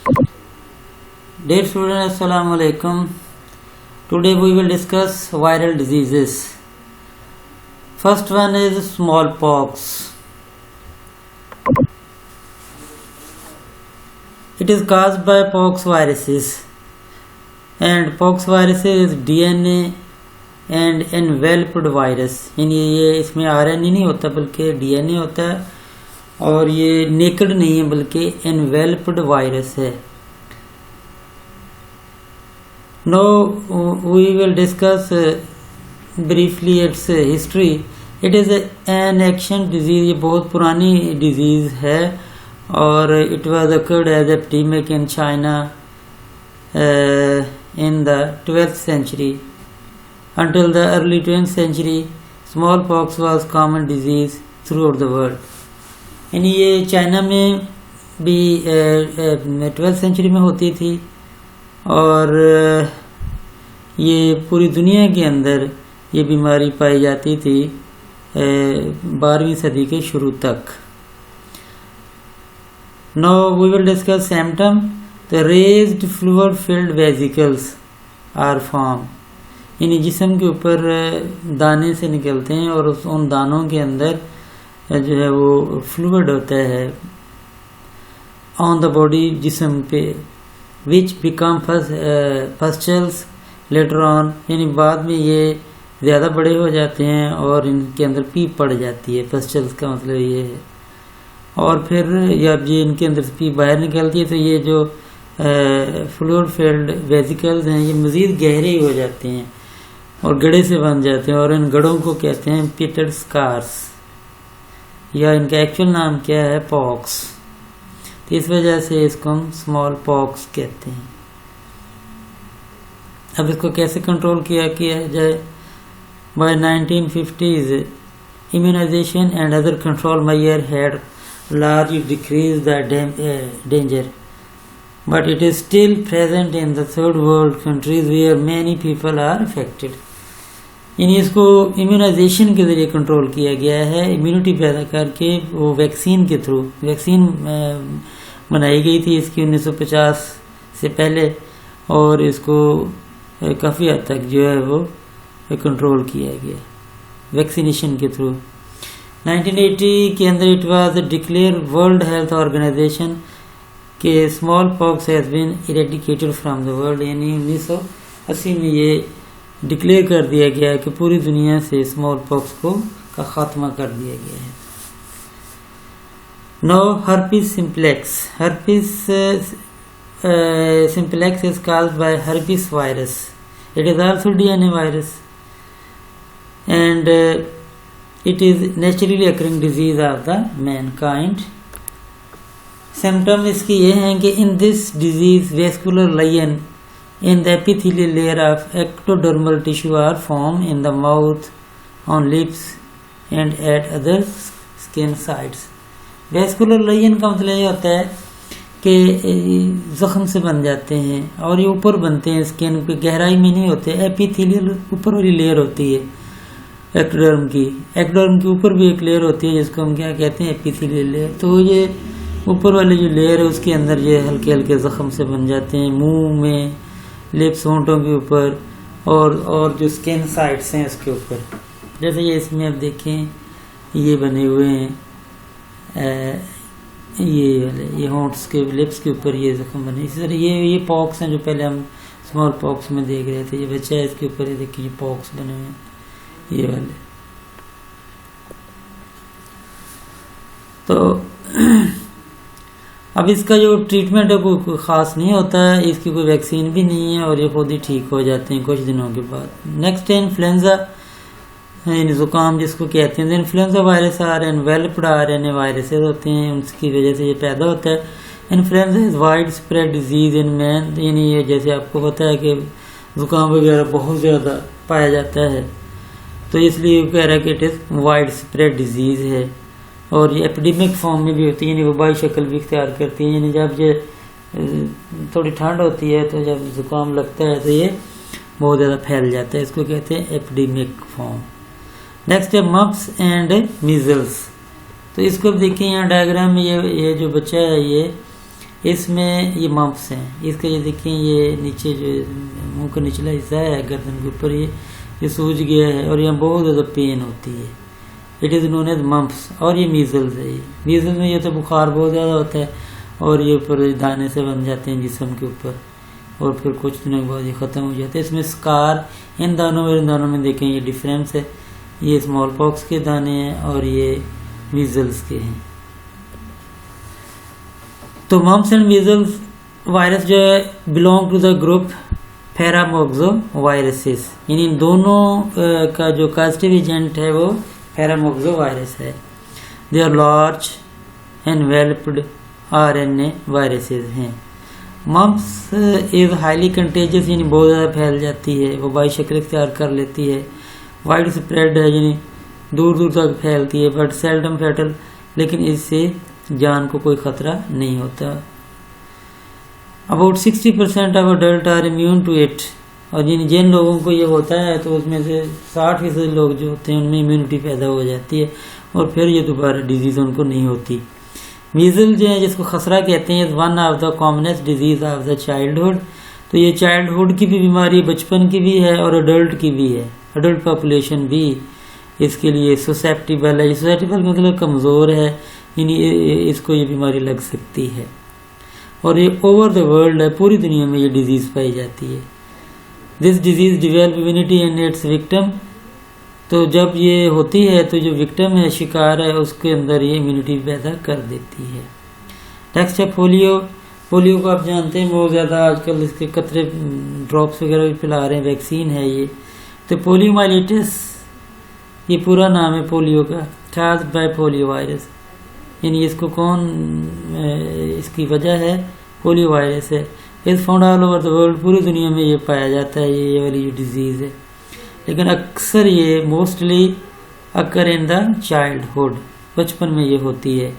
Dear students, Assalamu alaikum. Today we will discuss viral diseases. First one is smallpox. It is caused by pox viruses, and pox virus is DNA and enveloped virus. यानी ये इसमें RNA नहीं होता बल्कि DNA होता है, और ये नेकेड नहीं है बल्कि enveloped वायरस है. Now we will discuss briefly its history. It is an ancient disease. ये बहुत पुरानी disease है और it was occurred as epidemic in China in the 12th century. Until the early 20th century, smallpox was common disease throughout the world. यानी ये China में भी 12th century में होती थी और ये पूरी दुनिया के अंदर ये बीमारी पाई जाती थी 12वीं सदी के शुरू तक. Now we will discuss symptom. The raised fluid filled vesicles are formed. यानी जिस्म के ऊपर दाने से निकलते हैं और उन दानों के अंदर जो है वो फ्लूइड होता है ऑन द बॉडी जिस्म पे, विच बिकम पस्टल्स लेटर ऑन. यानी बाद में ये ज़्यादा बड़े हो जाते हैं और इनके अंदर पीप पड़ जाती है. पस्टल्स का मतलब ये है. और फिर जब ये इनके अंदर से पीप बाहर निकलती है तो ये जो फ्लूइड फिल्ड वेसिकल्स हैं ये मज़ीद गहरे हो जाते हैं और गड़े से बन जाते हैं और इन गड़ों को कहते हैं पिटेड स्कार्स, या इनका एक्चुअल नाम क्या है पॉक्स. तो इस वजह से इसको हम स्मॉल पॉक्स कहते हैं. अब इसको कैसे कंट्रोल किया जाए? By 1950s immunisation and other control measure had largely decreased the danger, but it is still present in the third world countries where many people are affected. यानी इसको इम्यूनाइजेशन के जरिए कंट्रोल किया गया है, इम्यूनिटी पैदा करके. वो वैक्सीन के थ्रू वैक्सीन बनाई गई थी इसकी 1950 से पहले, और इसको काफ़ी हद तक जो है वो कंट्रोल किया गया वैक्सीनेशन के थ्रू. 1980 के अंदर it was declared World Health Organization के smallpox has been eradicated from the world. यानी 1980 में ये डिक्लेयर कर दिया गया कि पूरी दुनिया से स्मॉल पॉक्स का खात्मा कर दिया गया है. No herpes simplex. Herpes simplex is caused by herpes virus. It is also DNA virus and it is naturally occurring disease of the mankind. Symptom इसकी ये हैं कि in this disease vascular lesion in the epithelial layer of ectodermal tissue are formed in the mouth, on lips and at other skin sites. vascular lesion का मतलब ये होता है कि जख्म से बन जाते हैं और ये ऊपर बनते हैं, स्किन पे गहराई में नहीं होते. एपिथेलियल ऊपर वाली लेयर होती है एक्टोडर्म की ऊपर भी एक लेयर होती है जिसको हम क्या कहते हैं एपिथेलियल लेयर. तो ये ऊपर वाली जो लेयर है उसके अंदर ये हल्के हल्के जख्म से बन जाते हैं मुंह में, लिप्स, होंठों के ऊपर और जो स्किन साइड्स हैं उसके ऊपर. जैसे ये इसमें आप देखें ये बने हुए हैं ये वाले, ये होंठ्स के लिप्स के ऊपर ये जख्म बने. इसी तरह ये पॉक्स हैं जो पहले हम स्मॉल पॉक्स में देख रहे थे. ये बच्चा है इसके ऊपर ये देखिए ये पॉक्स बने हुए हैं ये वाले. तो अब इसका जो ट्रीटमेंट है कोई ख़ास नहीं होता है, इसकी कोई वैक्सीन भी नहीं है और ये खुद ही ठीक हो जाते हैं कुछ दिनों के बाद. नेक्स्ट है इन्फ्लुएंजा, यानी ज़ुकाम जिसको कहते हैं. Influenza virus are enveloped RNA viruses होते हैं, उसकी वजह से ये पैदा होता है. Influenza is wide spread disease in man. यानी ये जैसे आपको पता है कि ज़ुकाम वगैरह बहुत ज़्यादा पाया जाता है तो इसलिए कह रहा है कि it is wide spread disease है और ये एपिडेमिक फॉर्म में भी होती है, यानी वबाई शक्ल भी इख्तियार करती है. यानी जब ये थोड़ी ठंड होती है तो जब ज़ुकाम लगता है तो ये बहुत ज़्यादा फैल जाता है, इसको कहते हैं एपिडेमिक फॉर्म. नेक्स्ट है मम्प्स एंड मीजल्स. तो इसको देखिए यहाँ डायग्राम में ये जो बच्चा है इसमें ये मम्प्स हैं। इसका ये देखें, ये नीचे जो मुंह का निचला हिस्सा है गर्दन के ऊपर, ये सूज गया है और यहाँ बहुत ज़्यादा पेन होती है। It is known as mumps. और ये मीजल्स है। मीजल्स में ये तो बुखार बहुत ज़्यादा होता है और ये ऊपर दाने से बन जाते हैं जिस्म के ऊपर और फिर कुछ दिनों के बाद ये ख़त्म हो जाते हैं। इसमें स्कार इन दानों में देखें ये डिफरेंस है। ये स्मॉल पॉक्स के दाने हैं और ये मीजल्स के हैं। तो मम्प्स एंड मीजल्स वायरस जो है belong to the group paramyxo viruses. यानी इन दोनों का जो कॉजेटिव एजेंट है वो पैरामोक्सो वायरस है। They are large enveloped RNA viruses हैं। मम्प्स इज हाईली कंटेजियस, यानी बहुत ज़्यादा फैल जाती है, वो बाई शक्ल इख्तियार कर लेती है। वाइड स्प्रेड है, यानी दूर दूर तक फैलती है, बट सेल्डम फैटल, लेकिन इससे जान को कोई खतरा नहीं होता। About 60% of adult are immune to it. और जिन लोगों को ये होता है तो उसमें से 60% लोग जो होते हैं उनमें इम्यूनिटी पैदा हो जाती है और फिर ये दोबारा डिजीज़ उनको नहीं होती। मीजल जो है जिसको खसरा कहते हैं, one of the commonest disease of the childhood. तो ये चाइल्डहुड की भी बीमारी, बचपन की भी है और अडल्ट की भी है। अडल्ट पॉपुलेशन भी इसके लिए ससेप्टिबल है। ससेप्टिबल मतलब कमज़ोर है, यानी इसको ये बीमारी लग सकती है। और ये ओवर द वर्ल्ड है, पूरी दुनिया में ये डिजीज़ पाई जाती है। This disease develop immunity in its victim. तो जब ये होती है तो जो विक्टिम है, शिकार है, उसके अंदर ये इम्यूनिटी पैदा कर देती है। नेक्स्ट है पोलियो। पोलियो को आप जानते हैं बहुत ज़्यादा आजकल इसके कतरे ड्रॉप्स वगैरह भी पिला रहे हैं, वैक्सीन है ये। तो पोलियोमाइलिटिस ये पूरा नाम है पोलियो का, काज्ड बाय पोलियो वायरस। यानी इसको इसकी वजह है पोलियो वायरस है। इस found all over the world, पूरी दुनिया में ये पाया जाता है, ये वाली जो डिजीज़ है। लेकिन अक्सर ये mostly occur in the childhood, बचपन में ये होती है।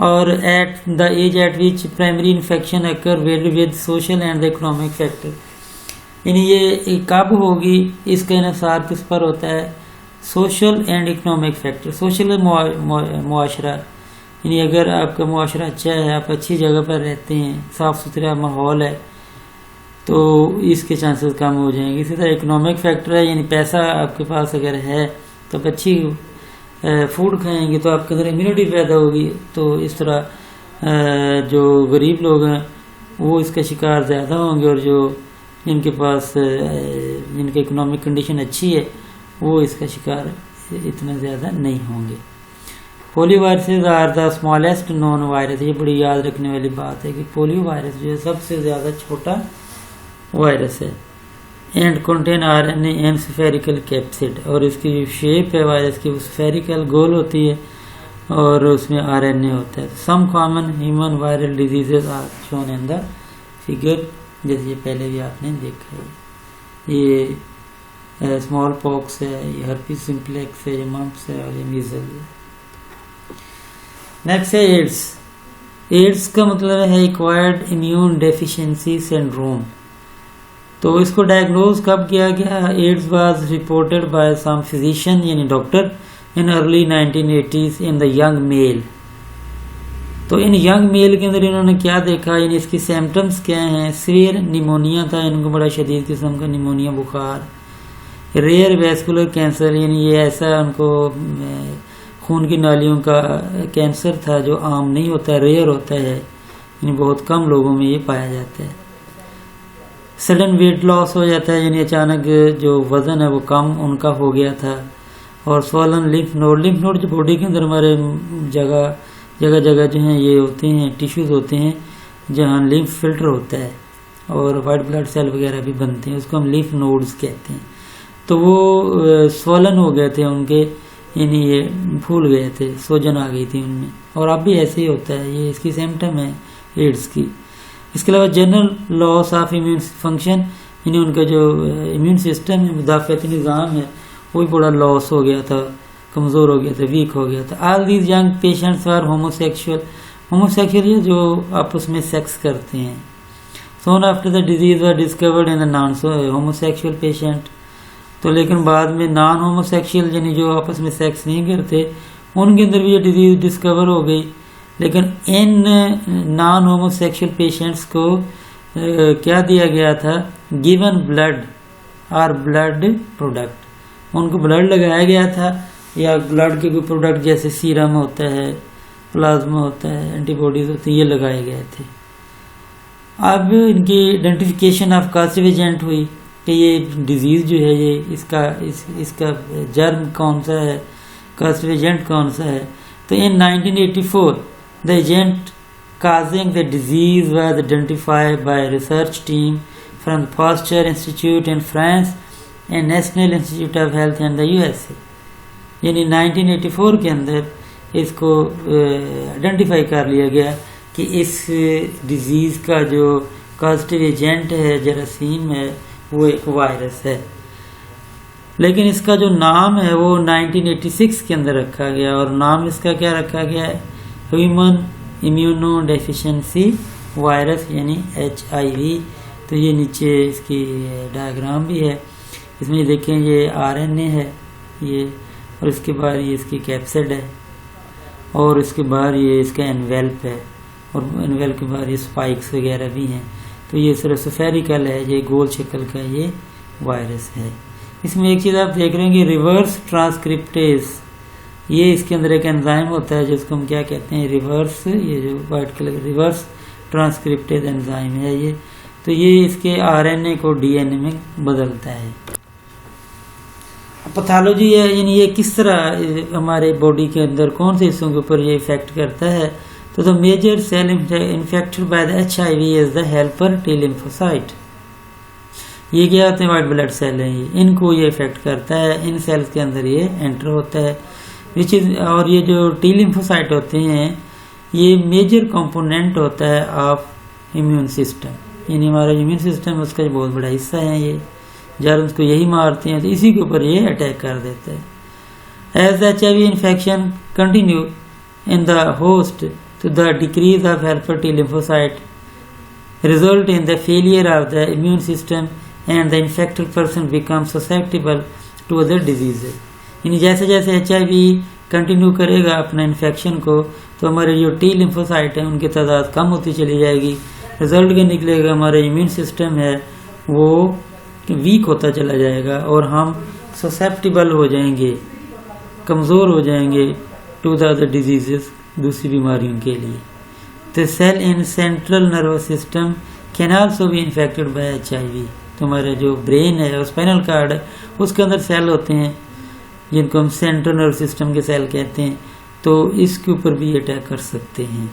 और at the age at which primary infection occur with social and the economic factor. यानी ये कब होगी, इसका इन्हिसार किस पर होता है? Social and economic factor. Social मुआशरा, यानी अगर आपका मुआशरा अच्छा है, आप अच्छी जगह पर रहते हैं, साफ़ सुथरा माहौल है, तो इसके चांसेस कम हो जाएंगे। इसी तरह इकोनॉमिक फैक्टर है, यानी पैसा आपके पास अगर है तो आप अच्छी फूड खाएंगे तो आपके अंदर इम्यूनिटी पैदा होगी। तो इस तरह जो गरीब लोग हैं वो इसका शिकार ज़्यादा होंगे और जो जिनके पास जिनकी इकोनॉमिक कंडीशन अच्छी है वो इसका शिकार इतना ज़्यादा नहीं होंगे। Polio viruses are the smallest known virus. ये बड़ी याद रखने वाली बात है कि पोलियो वायरस जो है सबसे ज़्यादा छोटा वायरस है। And contain RNA and spherical capsid. और इसकी जो शेप है वायरस की वो स्फेरिकल गोल होती है और उसमें आरएनए होता है। Some common human viral diseases are shown in the figure, जैसे ये पहले भी आपने देखा है। ये स्मॉल पॉक्स है, ये हर्पीस सिम्प्लेक्स है, ये मम्प्स है और ये मीजल्स है। नेक्स्ट है एड्स। एड्स का मतलब है एक्वायर्ड इम्यून डेफिशिएंसी सिंड्रोम। तो इसको डायग्नोज कब किया गया? AIDS was reported by some physician यानी doctor in early 1980s in the young male. तो इन यंग मेल के अंदर इन्होंने क्या देखा, यानी इसकी सिम्टम्स क्या हैं? सीवियर निमोनिया था इनको, बड़ा शदीद किस्म का निमोनिया बुखार। रेयर वैस्कुलर कैंसर, यानी ये ऐसा उनको खून की नालियों का कैंसर था जो आम नहीं होता, रेयर होता है, यानी बहुत कम लोगों में ये पाया जाता है। सडन वेट लॉस हो जाता है, यानी अचानक जो वज़न है वो कम उनका हो गया था। और स्वॉलन लिम्फ नोड जो बॉडी के अंदर हमारे जगह जगह जो हैं ये होते हैं, टिश्यूज़ होते हैं जहाँ लिम्फ फिल्टर होता है और वाइट ब्लड सेल वगैरह भी बनते हैं, उसको हम लिम्फ नोड्स कहते हैं। तो वो स्वॉलन हो गए थे उनके, यानी ये फूल गए थे, सोजन आ गई थी उनमें। और अब भी ऐसे ही होता है, ये इसकी सिम्टम है एड्स की। इसके अलावा general loss of immune function, यानी उनका जो इम्यून सिस्टम है, मुदाफ़ाती निज़ाम है, वो भी बड़ा लॉस हो गया था, कमज़ोर हो गया था, वीक हो गया था। All these young patients are homosexual ये जो आपस में सेक्स करते हैं। Soon after the disease were discovered in the non homosexual patient. तो लेकिन बाद में नॉन होमोसेक्सुअल यानी जो आपस में सेक्स नहीं करते, उनके अंदर भी ये डिजीज डिस्कवर हो गई। लेकिन इन नॉन होमोसेक्सुअल पेशेंट्स को क्या दिया गया था, गिवन ब्लड और ब्लड प्रोडक्ट, उनको ब्लड लगाया गया था या ब्लड के कोई प्रोडक्ट जैसे सीरम होता है, प्लाज्मा होता है, एंटीबॉडीज होते हैं, ये लगाए गए थे। अब इनकी आइडेंटिफिकेशन ऑफ कॉजेटिव एजेंट हुई कि ये डिजीज़ जो है ये इसका जर्म कौन सा है, कॉजेटिव एजेंट कौन सा है। तो इन 1984 the agent causing the disease was identified by a research team from the Pasteur Institute in France and National Institute of Health in the USA। यानी 1984 के अंदर इसको आइडेंटिफाई कर लिया गया कि इस डिजीज़ का जो कॉजेटिव एजेंट है, जरासीम है, वो एक वायरस है। लेकिन इसका जो नाम है वो 1986 के अंदर रखा गया, और नाम इसका क्या रखा गया है, ह्यूमन इम्यूनो डेफिशिएंसी वायरस यानी HIV। तो ये नीचे इसकी डायग्राम भी है, इसमें देखें ये RNA है ये, और इसके बाद ये इसकी कैप्सिड है, और इसके बाद ये इसका एनवेल्प है, और एनवेल्प के बाद ये स्पाइक्स वगैरह भी हैं। तो ये सिर्फ स्फेरिकल है, ये गोल शक्ल का ये वायरस है। इसमें एक चीज़ आप देख रहे हैं कि रिवर्स ट्रांसक्रिप्टेज, ये इसके अंदर एक एंजाइम होता है जिसको हम क्या कहते हैं, रिवर्स, ये जो white colour reverse transcriptase enzyme है ये। तो ये इसके RNA को DNA में बदलता है। पैथोलॉजी है, यानी ये किस तरह हमारे बॉडी के अंदर कौन से हिस्सों के ऊपर ये इफेक्ट करता है। तो the major cell infected by the HIV is the helper T lymphocyte. ये क्या होते हैं, वाइट ब्लड सेल है, ये इनको ये इफेक्ट करता है, इन सेल्स के अंदर ये एंटर होता है विच इज। और ये जो T लिम्फोसाइट होते हैं ये मेजर कंपोनेंट होता है ऑफ इम्यून सिस्टम, यानी हमारा इम्यून सिस्टम उसका बहुत बड़ा हिस्सा है ये, जब उसको यही मारते हैं तो इसी के ऊपर ये अटैक कर देता है। As HIV infection continue in the host to the decrease of helper T lymphocyte result in the failure of the immune system and the infected person becomes susceptible to other diseases। यानी जैसे जैसे HIV continue करेगा अपना infection को, तो हमारे जो T lymphocyte है उनकी तादाद कम होती चली जाएगी। रिजल्ट क्या निकलेगा, हमारा इम्यून सिस्टम है वो वीक होता चला जाएगा और हम ससेप्टिबल हो जाएंगे, कमज़ोर हो जाएंगे टू द अदर डिजीजेस, दूसरी बीमारियों के लिए। The cell in central nervous system can also be infected by HIV। तो हमारा जो ब्रेन है और स्पाइनल कार्ड है उसके अंदर सेल होते हैं जिनको हम सेंट्रल नर्वस सिस्टम के सेल कहते हैं, तो इसके ऊपर भी अटैक कर सकते हैं।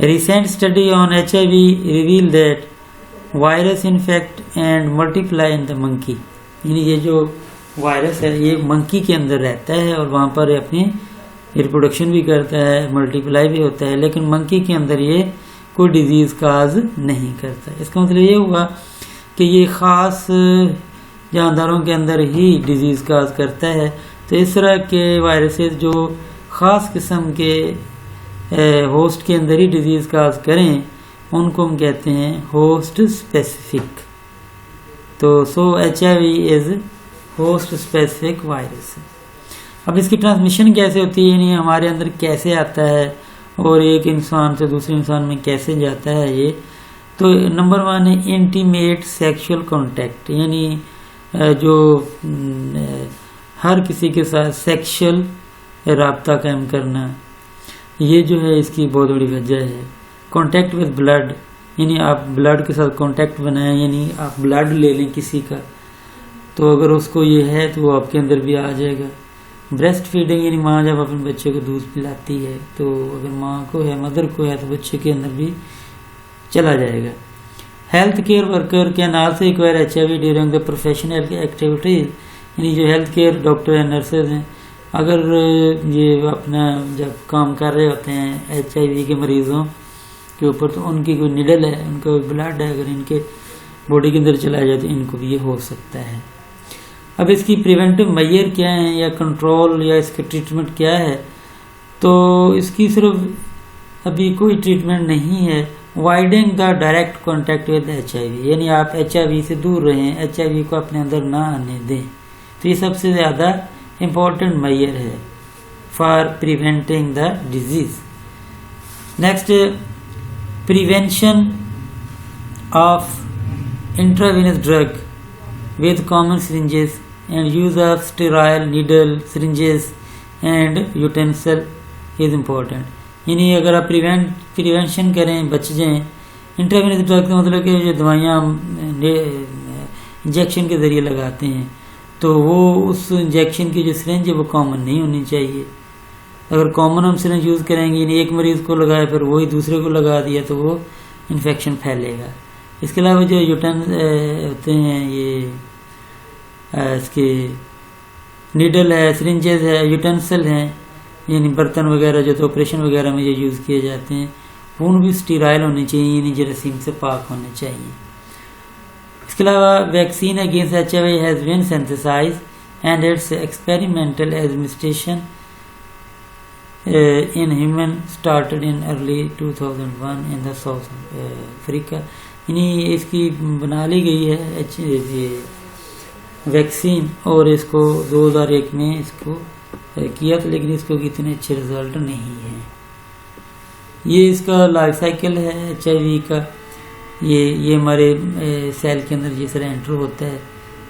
Recent study on HIV reveal that virus infect and multiply in the monkey. यानी ये जो वायरस है ये मंकी के अंदर रहता है और वहाँ पर अपनी रिप्रोडक्शन भी करता है, मल्टीप्लाई भी होता है, लेकिन मंकी के अंदर ये कोई डिजीज़ काज नहीं करता। इसका मतलब ये हुआ कि ये ख़ास जानदारों के अंदर ही डिजीज़ काज करता है। तो इस तरह के वायरसेस जो ख़ास किस्म के होस्ट के अंदर ही डिजीज़ काज करें उनको हम कहते हैं होस्ट स्पेसिफिक। तो HIV is host specific virus. अब इसकी ट्रांसमिशन कैसे होती है, यानी हमारे अंदर कैसे आता है और एक इंसान से दूसरे इंसान में कैसे जाता है ये। तो नंबर 1 है इंटीमेट सेक्सुअल कांटेक्ट, यानी जो हर किसी के साथ सेक्सुअल राब्ता कायम करना, ये जो है इसकी बहुत बड़ी वजह है। कांटेक्ट विद ब्लड, यानी आप ब्लड के साथ कांटेक्ट बनाएं, यानी आप ब्लड ले लें किसी का, तो अगर उसको ये है तो वो आपके अंदर भी आ जाएगा। ब्रेस्ट फीडिंग, यानी माँ जब अपने बच्चे को दूध पिलाती है तो अगर माँ को है, मदर को है, तो बच्चे के अंदर भी चला जाएगा। Health care worker can also acquire HIV during the professional activities, यानी जो हेल्थ केयर डॉक्टर या नर्सेज हैं, अगर ये अपना जब काम कर रहे होते हैं HIV के मरीज़ों के ऊपर, तो उनकी कोई निडल है, उनका कोई ब्लड है, अगर इनके बॉडी के अंदर चला जाए तो इनको भी ये हो सकता है। अब इसकी प्रिवेंटिव मेजर क्या है या कंट्रोल या इसका ट्रीटमेंट क्या है, तो इसकी सिर्फ अभी कोई ट्रीटमेंट नहीं है। Widening the direct contact with HIV, यानी आप HIV से दूर रहें, HIV को अपने अंदर ना आने दें, तो ये सबसे ज़्यादा इम्पोर्टेंट मेजर है for preventing the disease. Next, prevention of intravenous drug with common syringes and use of sterile needle, syringes and utensil is important. यानी अगर आप प्रिवेंशन करें, बच जाएं, इंट्रावेनस ड्रग का मतलब कि जो दवाइयाँ इंजेक्शन के ज़रिए लगाते हैं तो वो उस इंजेक्शन की जो सिरिंज है वो कॉमन नहीं होनी चाहिए। अगर कॉमन हम सिरिंज यूज़ करेंगे, यानी एक मरीज़ को लगाए फिर वही दूसरे को लगा दिया तो वो इन्फेक्शन फैलेगा। इसके अलावा जो होते हैं ये इसके नीडल है, सिरिंजेस है, यूटेंसिल हैं, यानी बर्तन वगैरह जो तो ऑपरेशन वगैरह में जो यूज़ किए जाते हैं वो भी स्टीराइल होने चाहिए, यानी जरासीम से पाक होने चाहिए। इसके अलावा vaccine against HIV has been synthesised and its experimental administration in human started in early 2001 in the South Africa। यानी इसकी बना ली गई है वैक्सीन और इसको 2001 में इसको किया था, लेकिन इसको कितने अच्छे रिजल्ट नहीं है। ये इसका लाइफ साइकिल है HIV का। ये हमारे सेल के अंदर जिस तरह एंटर होता है,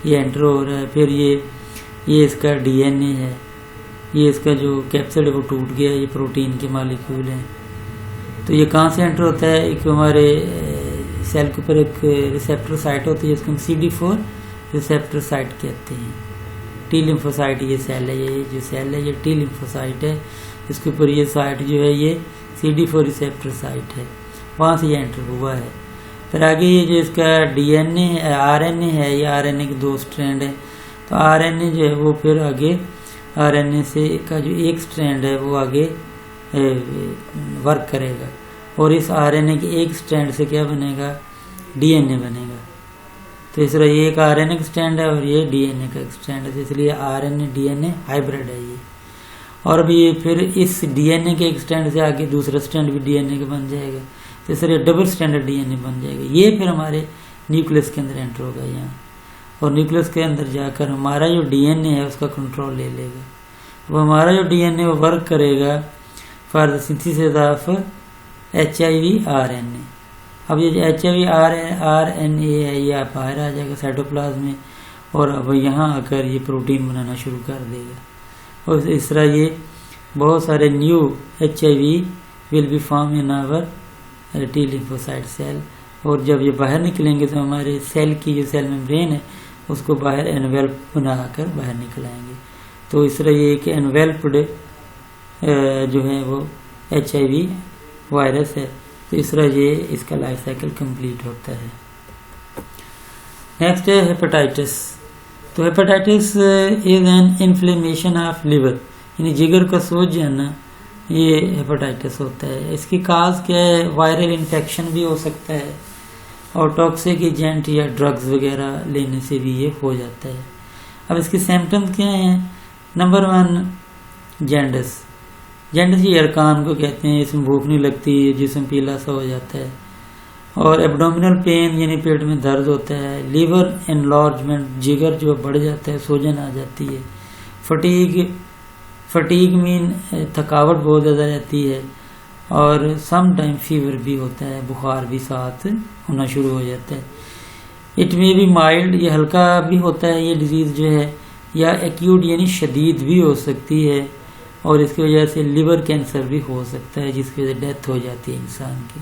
ये एंटर हो रहा है, फिर ये इसका DNA है, ये इसका जो कैप्सूल है वो टूट गया, ये प्रोटीन के मालिक्यूल हैं। तो ये कहाँ से एंटर होता है, एक हमारे सेल के ऊपर एक रिसेप्टर साइट होती है जिसको हम CD4 रिसेप्टर साइट कहते हैं। टी लिम्फोसाइट ये सेल है, ये जो सेल है ये टी लिम्फोसाइट है, इसके ऊपर ये साइट जो है ये CD4 रिसेप्टर साइट है, वहाँ से ये एंटर हुआ है। फिर आगे ये जो इसका DNA है, RNA है, ये RNA के 2 स्ट्रैंड है, तो RNA जो है वो फिर आगे RNA से का जो एक स्ट्रैंड है वो आगे वर्क करेगा और इस RNA के एक स्ट्रैंड से क्या बनेगा, DNA बनेगा। तो इस तरह ये एक RNA का स्ट्रैंड है और ये DNA का एक स्ट्रैंड है, तो इसलिए RNA DNA हाइब्रिड है ये। और अभी ये फिर इस DNA के एक स्ट्रैंड से आगे दूसरा स्ट्रैंड भी DNA का बन जाएगा, तो इस तरह डबल स्ट्रैंडर्ड DNA बन जाएगा। ये फिर हमारे न्यूक्लियस के अंदर एंटर होगा यहाँ, और न्यूक्लियस के अंदर जाकर हमारा जो DNA है उसका कंट्रोल ले लेगा। वो हमारा जो DNA वो वर्क करेगा for the synthesis of HIV RNA। अब ये जो HIV RNA है ये बाहर आ जाएगा साइटोप्लाज्म में, और अब यहाँ आकर ये प्रोटीन बनाना शुरू कर देगा। और इस तरह ये बहुत सारे new HIV will be form in our T lymphocyte cell, और जब ये बाहर निकलेंगे तो हमारे सेल की जो सेल मेम्ब्रेन है उसको बाहर एनवेल्प बनाकर बाहर निकल आएंगे। तो इस तरह ये एक एनवेल्प्ड जो है वो HIV वायरस है। तो इस तरह ये इसका लाइफ साइकिल कंप्लीट होता है। नेक्स्ट है हेपेटाइटिस। तो hepatitis is an inflammation of liver, यानी जिगर का सोज जाना, ये हेपेटाइटिस होता है। इसकी काज क्या है, वायरल इन्फेक्शन भी हो सकता है और टॉक्सिक एजेंट या ड्रग्स वगैरह लेने से भी ये हो जाता है। अब इसके सिम्टम्स क्या हैं, नंबर 1 जैंडिस। जैंडिस ये अरकान को कहते हैं, इसमें भूख नहीं लगती, जिस्म पीला सा हो जाता है, और एब्डोमिनल पेन यानी पेट में दर्द होता है। लीवर एनलार्जमेंट, जिगर जो बढ़ जाता है, सूजन आ जाती है। फटीग मीन थकावट बहुत ज़्यादा रहती है, और सम टाइम फीवर भी होता है, बुखार भी साथ होना शुरू हो जाता है। इट में भी माइल्ड, ये हल्का भी होता है ये डिजीज़ जो है, या एक्यूट यानी शदीद भी हो सकती है, और इसकी वजह से लिवर कैंसर भी हो सकता है जिसकी वजह से डेथ हो जाती है इंसान की।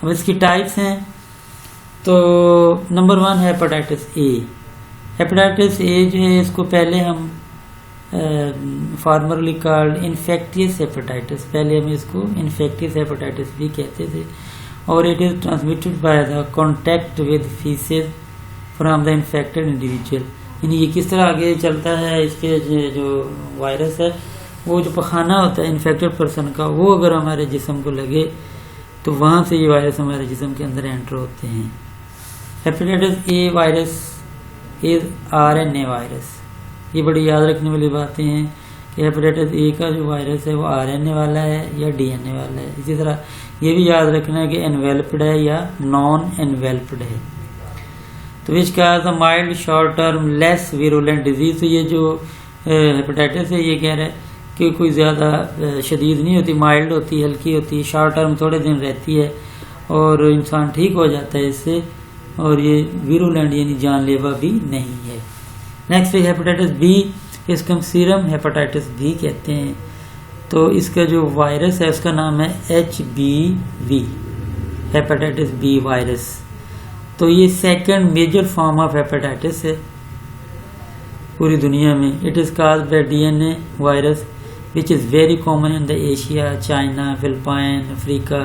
अब इसकी टाइप्स हैं, तो नंबर 1 है हेपेटाइटिस ए। हेपेटाइटिस ए जो है इसको पहले हम फॉर्मरली कॉल्ड इन्फेक्टियस हेपेटाइटिस, पहले हम इसको इन्फेक्टियस हेपेटाइटिस भी कहते थे, और it is transmitted by the contact with faeces from the infected individual. यानी ये किस तरह आगे चलता है, इसके जो वायरस है वो जो पखाना होता है इन्फेक्टेड पर्सन का, वो अगर हमारे जिस्म को लगे तो वहाँ से ये वायरस हमारे जिस्म के अंदर एंटर होते हैं। Hepatitis A virus is RNA virus. ये बड़ी याद रखने वाली बातें हैं कि हेपेटाइटिस ए का जो वायरस है वो RNA वाला है या DNA वाला है। इसी तरह ये भी याद रखना है कि एनवेल्प्ड है या नॉन एनवेल्प्ड है। तो which cause the mild short term less virulent disease. तो ये जो हेपेटाइटिस है ये कह रहा है कि कोई ज़्यादा शदीद नहीं होती, माइल्ड होती, हल्की होती, शॉर्ट टर्म थोड़े दिन रहती है और इंसान ठीक हो जाता है इससे, और ये वीरुलेंट यानी जानलेवा भी नहीं है। नेक्स्ट है हेपेटाइटिस बी, इसको हम सीरम हेपेटाइटिस बी कहते हैं। तो इसका जो वायरस है उसका नाम है HBV, हेपेटाइटिस बी वायरस। तो ये second major form of hepatitis है पूरी दुनिया में। It is caused by DNA virus which is very common in the Asia, China, Philippine, Africa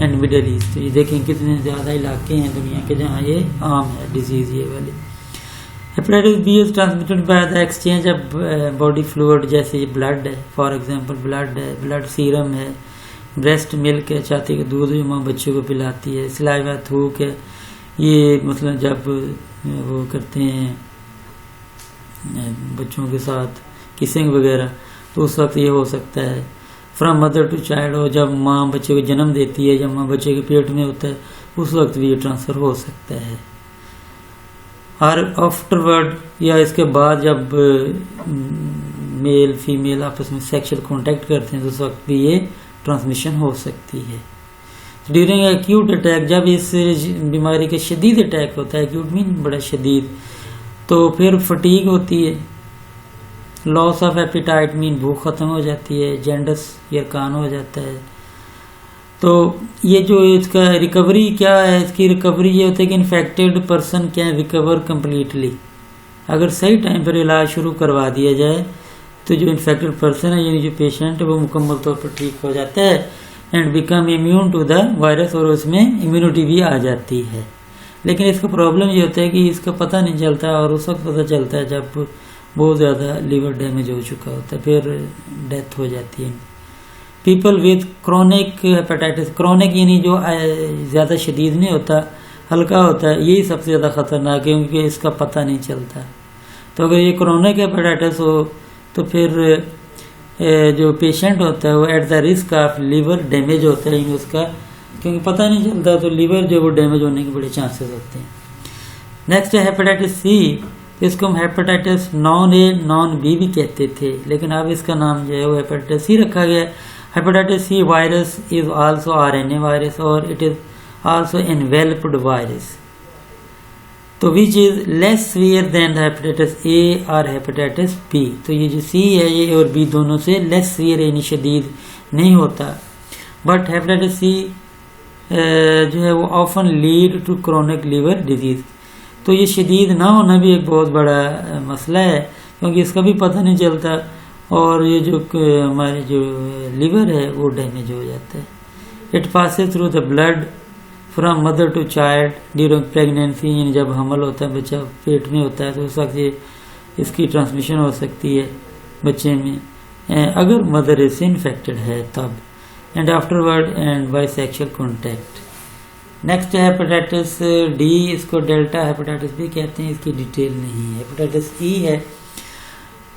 and Middle East. तो ये देखें कितने ज़्यादा इलाके हैं दुनिया के जहाँ ये आम है डिजीज़ ये वाली। Hepatitis B is transmitted by the exchange of body fluid, जैसे ब्लड है, फॉर एग्जांपल ब्लड है, ब्लड सीरम है, ब्रेस्ट मिल्क है, छाती का दूध जो माँ बच्चों को पिलाती है, सलाइवा थूक है, ये मतलब जब वो करते हैं बच्चों के साथ किसिंग वगैरह तो उस वक्त ये हो सकता है। फ्रॉम मदर टू चाइल्ड, और जब माँ बच्चे को जन्म देती है, जब माँ बच्चे के पेट में होता है उस वक्त भी ये ट्रांसफ़र हो सकता है। और आफ्टरवर्ड या इसके बाद जब मेल फीमेल आपस में सेक्सुअल कांटेक्ट करते हैं तो उस वक्त भी ये ट्रांसमिशन हो सकती है। ड्यूरिंग एक्यूट अटैक, जब इस बीमारी का शदीद अटैक होता है, एक्यूट मीन बड़ा शदीद, तो फिर फटीग होती है, लॉस ऑफ एपिटाइट मीन भूख खत्म हो जाती है, जेंडस यरकान हो जाता है। तो ये जो इसका रिकवरी क्या है, इसकी रिकवरी ये होता है कि infected person can recover completely. अगर सही टाइम पर इलाज शुरू करवा दिया जाए तो जो इन्फेक्टेड पर्सन है यानी जो पेशेंट है वो मुकम्मल तौर पर ठीक हो जाता है and become immune to the virus, और उसमें इम्यूनिटी भी आ जाती है। लेकिन इसका प्रॉब्लम ये होता है कि इसका पता नहीं चलता, और उस वक्त पता चलता है जब बहुत ज़्यादा लीवर डैमेज हो चुका होता है, फिर डेथ हो जाती है। People with chronic hepatitis, chronic यानी जो ज़्यादा शदीद नहीं होता, हल्का होता है, यही सबसे ज़्यादा ख़तरनाक है क्योंकि इसका पता नहीं चलता। तो अगर ये क्रोनिक हेपेटाइटिस हो तो फिर जो पेशेंट होता है वो at the risk of liver damage होता है उसका, क्योंकि पता नहीं चलता तो लीवर जो वो डैमेज होने के बड़े चांसेस होते हैं। नेक्स्ट है हेपेटाइटिस सी, इसको हम hepatitis non A non B भी कहते थे, लेकिन अब इसका नाम जो है वो हेपेटाइटिस सी रखा गया। Hepatitis C virus is also RNA virus और it is also enveloped virus, तो which is less severe than the hepatitis A और हेपेटाइटिस बी। तो ये जो सी है ये और बी दोनों से लेस सीवियर यानी शदीद नहीं होता। बट हेपेटाइटिस सी जो है वो often lead to chronic liver disease. तो ये शदीद ना होना भी एक बहुत बड़ा मसला है क्योंकि इसका भी पता नहीं चलता, और ये जो हमारे जो लीवर है वो डैमेज हो जाता है। It passes through the blood from mother to child during pregnancy, यानी जब हमल होता है, बच्चा पेट में होता है तो उस वक्त ये इसकी ट्रांसमिशन हो सकती है बच्चे में अगर मदर इससे इन्फेक्टेड है तब, and afterward and by sexual contact. Next है हेपेटाइटिस डी, इसको डेल्टा हेपेटाइटिस भी कहते हैं, इसकी डिटेल नहीं है। हेपेटाइटिस ई है,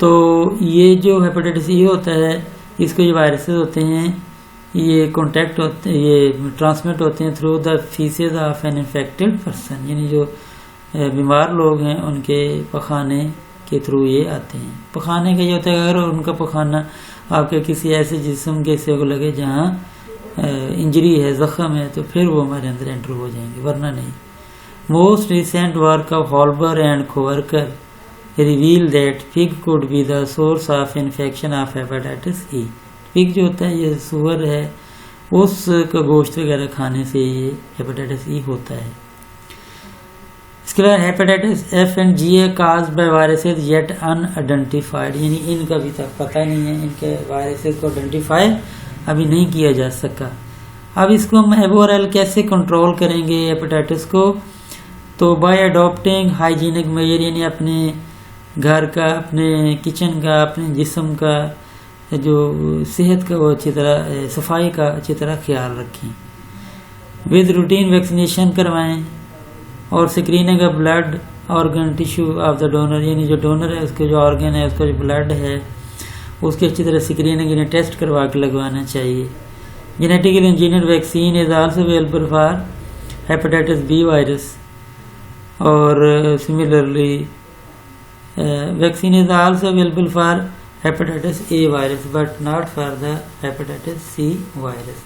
तो ये जो हेपेटाइटिस ई होता है इसको ये वायरसेस होते हैं, ये कॉन्टैक्ट होते हैं, ये ट्रांसमिट होते हैं through the faeces of an infected person, यानी जो बीमार लोग हैं उनके पखाने के थ्रू ये आते हैं। पखाने का ये होता है अगर उनका पखाना आपके किसी ऐसे जिस्म के हिस्से को लगे जहाँ इंजरी है, जख्म है, तो फिर वो हमारे अंदर एंटर हो जाएंगे, वरना नहीं। Most recent work of Halbur and खोवरकर reveal that pig could be the source of infection of hepatitis E. Pig जो होता है ये सुअर है, उसका गोश्त वगैरह खाने से ये हेपेटाइटिस ई होता है। इसके बाद hepatitis F and G a cause by viruses yet unidentified, यानी इनका अभी तक पता नहीं है, इनके वायरसेस को आइडेंटिफाई अभी नहीं किया जा सका। अब इसको हम एबोरल कैसे कंट्रोल करेंगे हेपेटाइटिस को, तो बाय अडॉप्टिंग हाइजीनिक मेजर, यानी अपने घर का, अपने किचन का, अपने जिस्म का जो सेहत का वो अच्छी तरह सफाई का अच्छी तरह ख्याल रखें। विद रूटीन वैक्सीनेशन करवाएं और screening of blood organ tissue of the donor, यानी जो डोनर है उसके जो ऑर्गन है उसका जो ब्लड है उसकी अच्छी तरह स्क्रीनिंग यानी टेस्ट करवा के लगवाना चाहिए। Genetically engineered vaccine is also available for hepatitis B virus, और similarly vaccine is also available for hepatitis A virus, but not for the hepatitis C virus.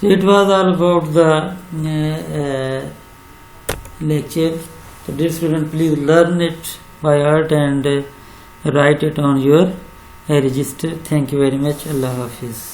So it was all about the lecture. So dear student, please learn it by heart and write it on your register. Thank you very much. Allah Hafiz.